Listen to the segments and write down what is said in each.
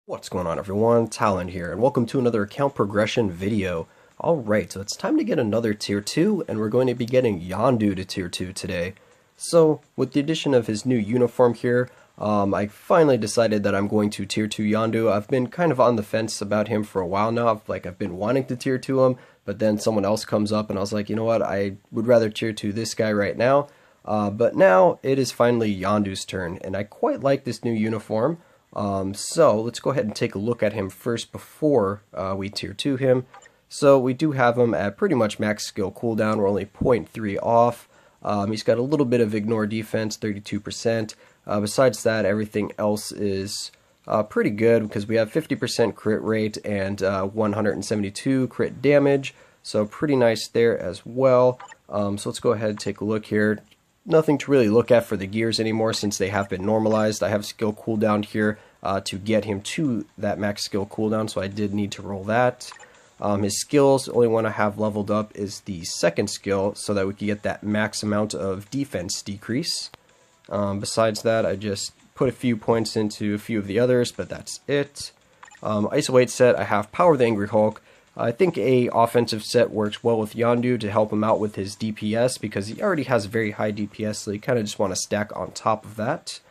What's going on, everyone? Talon here, and welcome to another account progression video. Alright, so it's time to get another Tier 2, and we're going to be getting Yondu to Tier 2 today. So, with the addition of his new uniform here, I finally decided that I'm going to Tier 2 Yondu. I've been kind of on the fence about him for a while now. I've been wanting to Tier 2 him, but then someone else comes up, and I was like, you know what, I would rather Tier 2 this guy right now. But now, it is finally Yondu's turn, and I quite like this new uniform. So let's go ahead and take a look at him first before we Tier 2 him. So we do have him at pretty much max skill cooldown. We're only 0.3 off. He's got a little bit of ignore defense, 32%. Besides that, everything else is pretty good because we have 50% crit rate and 172 crit damage. So pretty nice there as well. So let's go ahead and take a look here. Nothing to really look at for the gears anymore since they have been normalized. I have skill cooldown here to get him to that max skill cooldown, so I did need to roll that. His skills, the only one I have leveled up is the second skill so that we can get that max amount of defense decrease. Besides that, I just put a few points into a few of the others, but that's it. ISO 8 set, I have Power the Angry Hulk. I think a offensive set works well with Yondu to help him out with his DPS because he already has very high DPS, so you kind of just want to stack on top of that.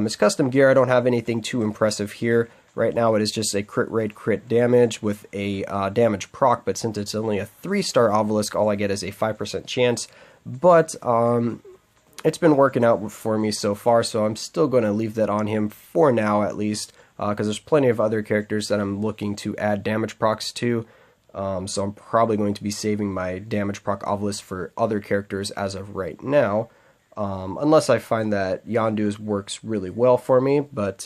His custom gear, I don't have anything too impressive here. Right now it is just a crit rate, crit damage with a damage proc, but since it's only a 3-star obelisk, all I get is a 5% chance. But it's been working out for me so far, so I'm still going to leave that on him for now at least. Because there's plenty of other characters that I'm looking to add damage procs to, so I'm probably going to be saving my damage proc obelisk for other characters as of right now, unless I find that Yondu's works really well for me, but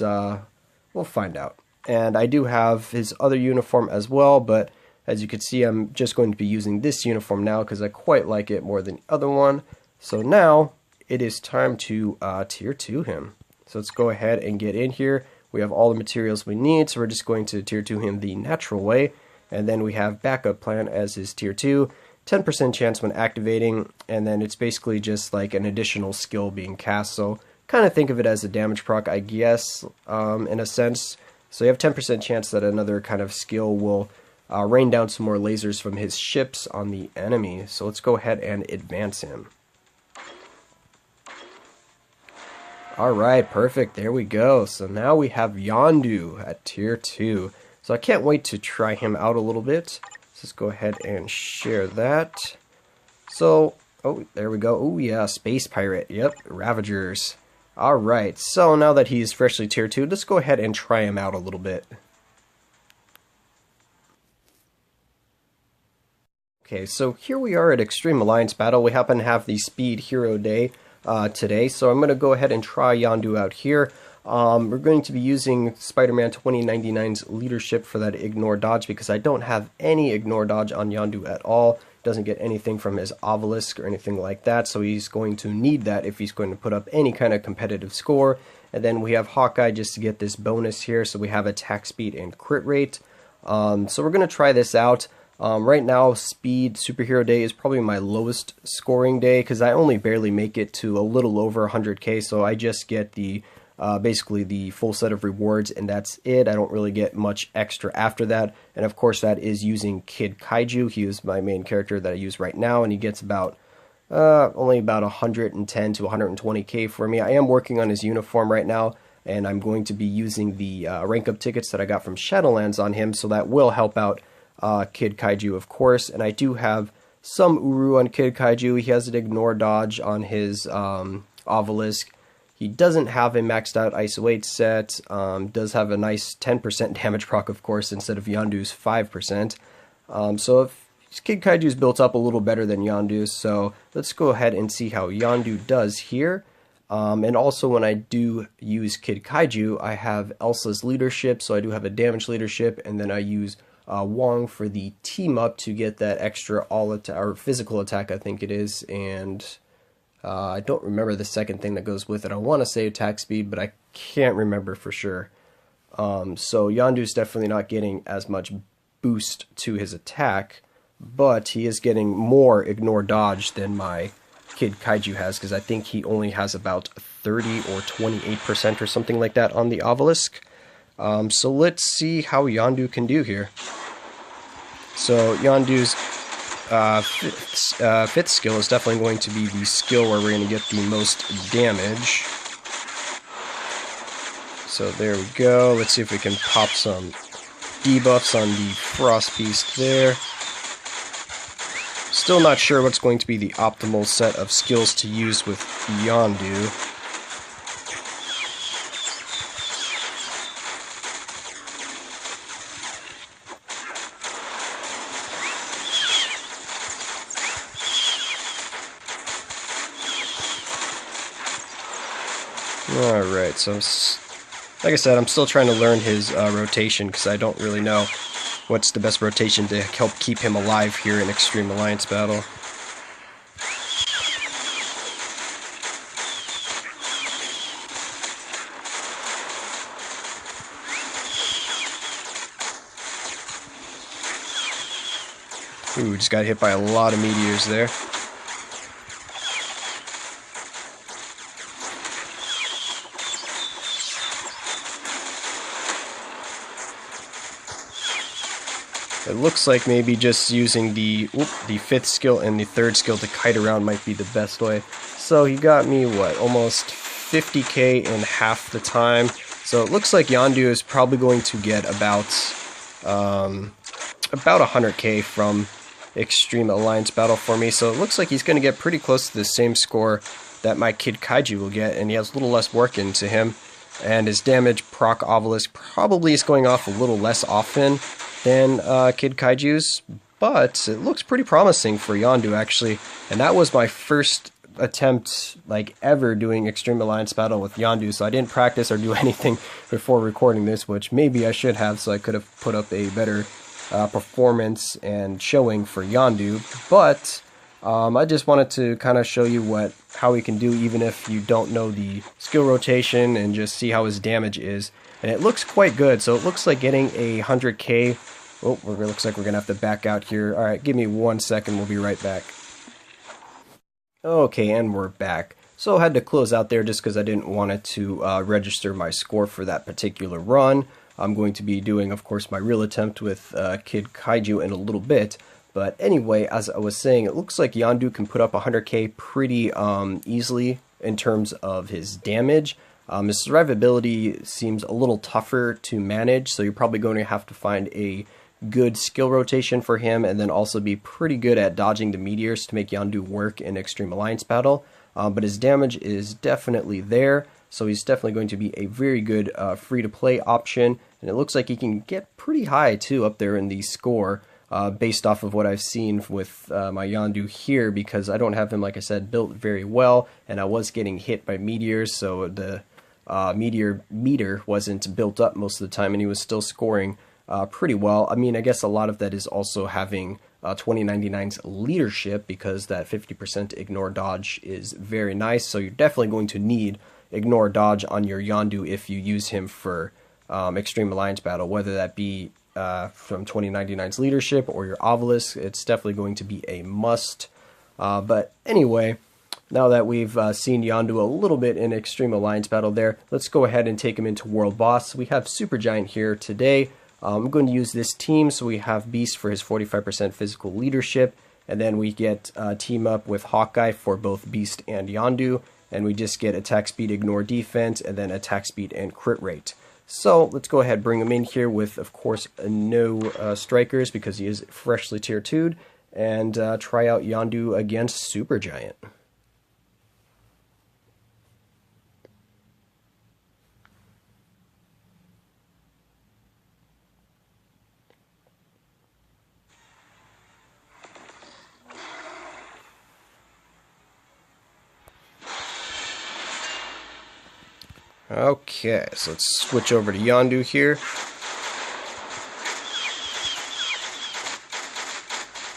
we'll find out. And I do have his other uniform as well, but as you can see, I'm just going to be using this uniform now because I quite like it more than the other one. So now it is time to Tier 2 him. So let's go ahead and get in here. We have all the materials we need, so we're just going to Tier 2 him the natural way. And then we have backup plan as his Tier 2. 10% chance when activating, and then it's basically just like an additional skill being cast. So kind of think of it as a damage proc, I guess, in a sense. So you have 10% chance that another kind of skill will rain down some more lasers from his ships on the enemy. So let's go ahead and advance him. Alright, perfect, there we go. So now we have Yondu at Tier 2. So I can't wait to try him out a little bit. Let's go ahead and share that. So, oh, there we go. Oh yeah, Space Pirate, yep, Ravagers. Alright, so now that he's freshly Tier 2, let's go ahead and try him out a little bit. Okay, so here we are at Extreme Alliance Battle. We happen to have the Speed Hero Day today, so I'm going to go ahead and try Yondu out here. We're going to be using Spider-Man 2099's leadership for that ignore dodge because I don't have any ignore dodge on Yondu at all. Doesn't get anything from his obelisk or anything like that, so he's going to need that if he's going to put up any kind of competitive score. And then we have Hawkeye just to get this bonus here, so we have attack speed and crit rate. So we're going to try this out. Right now, Speed Superhero Day is probably my lowest scoring day because I only barely make it to a little over 100k, so I just get the basically the full set of rewards and that's it. I don't really get much extra after that, and of course that is using Kid Kaiju. He is my main character that I use right now, and he gets about only about 110 to 120k for me. I am working on his uniform right now, and I'm going to be using the rank up tickets that I got from Shadowlands on him, so that will help out Kid Kaiju, of course. And I do have some Uru on Kid Kaiju. He has an ignore dodge on his obelisk. He doesn't have a maxed out ISO 8 set. Does have a nice 10% damage proc, of course, instead of Yondu's 5%. So if Kid Kaiju's built up a little better than Yondu's, so let's go ahead and see how Yondu does here. And also when I do use Kid Kaiju, I have Elsa's leadership, so I do have a damage leadership, and then I use Wong for the team up to get that extra all attack or physical attack, I think it is, and I don't remember the second thing that goes with it. I want to say attack speed, but I can't remember for sure. So Yondu's definitely not getting as much boost to his attack, but he is getting more ignore dodge than my Kid Kaiju has, because I think he only has about 30 or 28% or something like that on the obelisk. So let's see how Yondu can do here. So Yondu's fifth skill is definitely going to be the skill where we're going to get the most damage. So there we go. Let's see if we can pop some debuffs on the Frost Beast there. Still not sure what's going to be the optimal set of skills to use with Yondu. Alright, so like I said, I'm still trying to learn his rotation because I don't really know what's the best rotation to help keep him alive here in Extreme Alliance battle. Ooh, just got hit by a lot of meteors there. It looks like maybe just using the fifth skill and the third skill to kite around might be the best way. So he got me, what, almost 50k in half the time. So it looks like Yondu is probably going to get about 100k from Extreme Alliance battle for me. So it looks like he's going to get pretty close to the same score that my Kid Kaiju will get, and he has a little less work into him. And his damage proc obelisk probably is going off a little less often than Kid Kaiju's, but it looks pretty promising for Yondu actually. And that was my first attempt like ever doing Extreme Alliance battle with Yondu, so I didn't practice or do anything before recording this, which maybe I should have, so I could have put up a better performance and showing for Yondu. But I just wanted to kind of show you how he can do even if you don't know the skill rotation, and just see how his damage is. And it looks quite good, so it looks like getting a 100k. Oh, it looks like we're gonna have to back out here. Alright, give me 1 second, we'll be right back. Okay, and we're back. So I had to close out there just because I didn't want it to register my score for that particular run. I'm going to be doing, of course, my real attempt with Kid Kaiju in a little bit. But anyway, as I was saying, it looks like Yondu can put up 100k pretty easily in terms of his damage. His survivability seems a little tougher to manage, so you're probably going to have to find a good skill rotation for him, and then also be pretty good at dodging the meteors to make Yondu work in Extreme Alliance battle. But his damage is definitely there, so he's definitely going to be a very good free-to-play option, and it looks like he can get pretty high too up there in the score. Based off of what I've seen with my Yondu here, because I don't have him, like I said, built very well, and I was getting hit by meteors, so the meteor meter wasn't built up most of the time, and he was still scoring pretty well. I mean, I guess a lot of that is also having 2099's leadership, because that 50% ignore dodge is very nice, so you're definitely going to need ignore dodge on your Yondu if you use him for Extreme Alliance battle, whether that be from 2099's leadership or your obelisk. It's definitely going to be a must. But anyway, now that we've seen Yondu a little bit in Extreme Alliance battle there, let's go ahead and take him into World Boss. We have Supergiant here today. I'm going to use this team, so we have Beast for his 45% physical leadership, and then we get team up with Hawkeye for both Beast and Yondu, and we just get attack speed, ignore defense, and then attack speed and crit rate. So let's go ahead and bring him in here with, of course, no strikers because he is freshly tier 2'd, and try out Yondu against Supergiant. Okay, so let's switch over to Yondu here.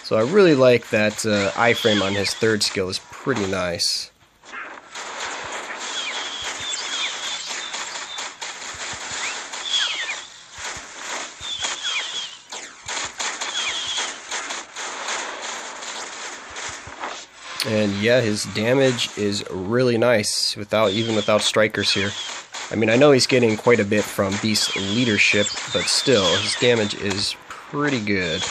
So I really like that iframe on his third skill is pretty nice. And yeah, his damage is really nice even without strikers here. I mean, I know he's getting quite a bit from Beast's leadership, but still, his damage is pretty good.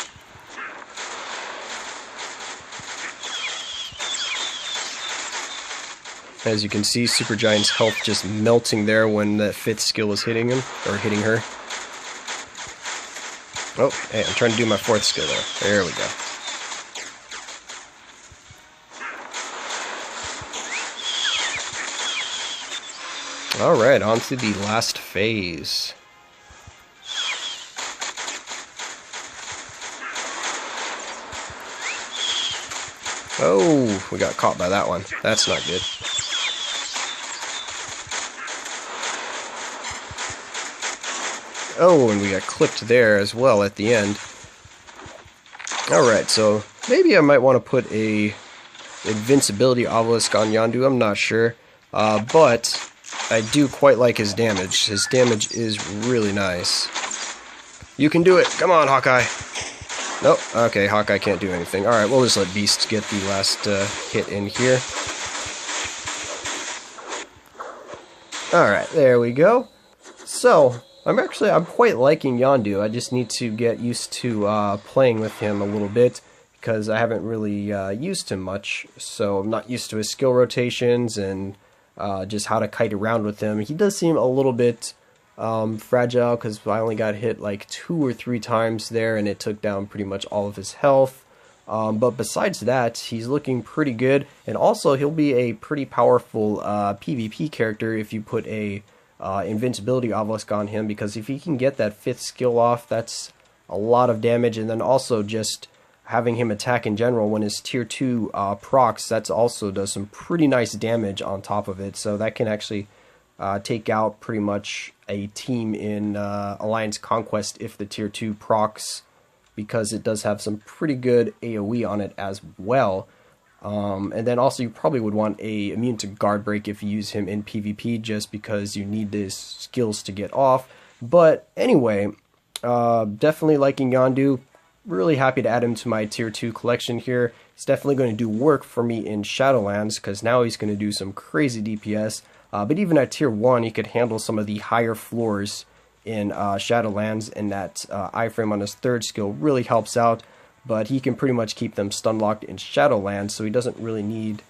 As you can see, Supergiant's health just melting there when that 5th skill was hitting him, or hitting her. Oh, hey, I'm trying to do my 4th skill there. There we go. Alright, on to the last phase. Oh, we got caught by that one. That's not good. Oh, and we got clipped there as well at the end. Alright, so maybe I might want to put a invincibility obelisk on Yondu, I'm not sure. But I do quite like his damage. His damage is really nice. You can do it! Come on, Hawkeye! Nope, okay, Hawkeye can't do anything. Alright, we'll just let Beast get the last hit in here. Alright, there we go. So, I'm quite liking Yondu. I just need to get used to playing with him a little bit, because I haven't really used him much, so I'm not used to his skill rotations and just how to kite around with him. He does seem a little bit fragile, because I only got hit like 2 or 3 times there, and it took down pretty much all of his health. But besides that, he's looking pretty good, and also he'll be a pretty powerful PvP character if you put a invincibility obelisk on him, because if he can get that 5th skill off, that's a lot of damage, and then also just having him attack in general when his tier 2 procs, that also does some pretty nice damage on top of it, so that can actually take out pretty much a team in Alliance Conquest if the tier 2 procs, because it does have some pretty good AoE on it as well. And then also you probably would want a immune to guard break if you use him in PvP, just because you need his skills to get off. But anyway, definitely liking Yondu. Really happy to add him to my tier 2 collection here. He's definitely going to do work for me in Shadowlands, because now he's going to do some crazy DPS. But even at tier 1, he could handle some of the higher floors in Shadowlands, and that iframe on his 3rd skill really helps out. But he can pretty much keep them stun locked in Shadowlands, so he doesn't really need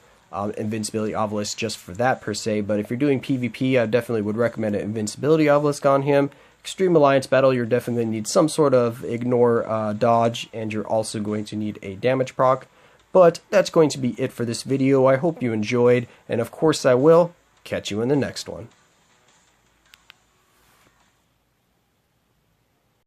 invincibility obelisk just for that per se. But if you're doing PvP, I definitely would recommend an invincibility obelisk on him. Extreme Alliance battle, you're definitely going to need some sort of ignore dodge, and you're also going to need a damage proc. But that's going to be it for this video. I hope you enjoyed, and of course I will catch you in the next one.